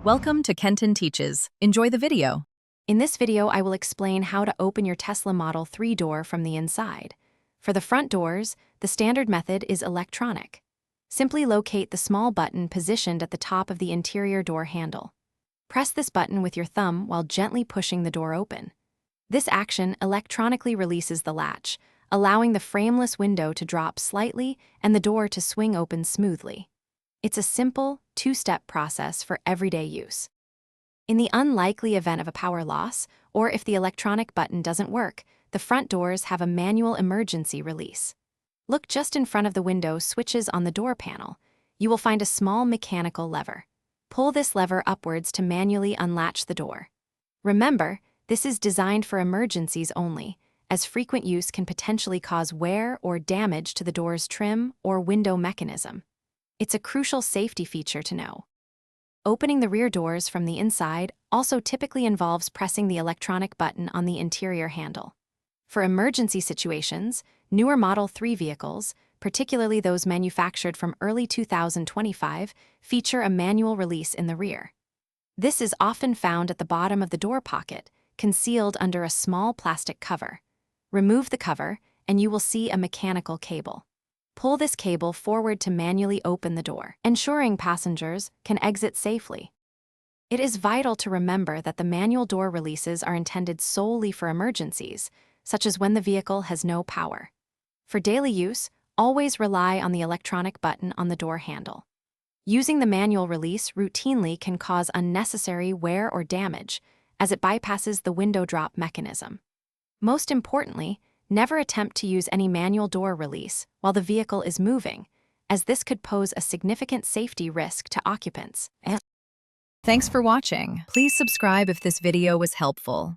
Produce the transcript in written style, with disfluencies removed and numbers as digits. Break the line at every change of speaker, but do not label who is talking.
Welcome to Kenton Teaches. Enjoy the video.
In this video, I will explain how to open your Tesla Model 3 door from the inside. For the front doors, the standard method is electronic. Simply locate the small button positioned at the top of the interior door handle. Press this button with your thumb while gently pushing the door open. This action electronically releases the latch, allowing the frameless window to drop slightly and the door to swing open smoothly. It's a simple, two-step process for everyday use. In the unlikely event of a power loss, or if the electronic button doesn't work, the front doors have a manual emergency release. Look just in front of the window switches on the door panel. You will find a small mechanical lever. Pull this lever upwards to manually unlatch the door. Remember, this is designed for emergencies only, as frequent use can potentially cause wear or damage to the door's trim or window mechanism. It's a crucial safety feature to know. Opening the rear doors from the inside also typically involves pressing the electronic button on the interior handle. For emergency situations, newer Model 3 vehicles, particularly those manufactured from early 2025, feature a manual release in the rear. This is often found at the bottom of the door pocket, concealed under a small plastic cover. Remove the cover, and you will see a mechanical cable. Pull this cable forward to manually open the door, ensuring passengers can exit safely. It is vital to remember that the manual door releases are intended solely for emergencies, such as when the vehicle has no power. For daily use, always rely on the electronic button on the door handle. Using the manual release routinely can cause unnecessary wear or damage, as it bypasses the window drop mechanism. Most importantly, never attempt to use any manual door release while the vehicle is moving, as this could pose a significant safety risk to occupants.
Thanks for watching. Please subscribe if this video was helpful.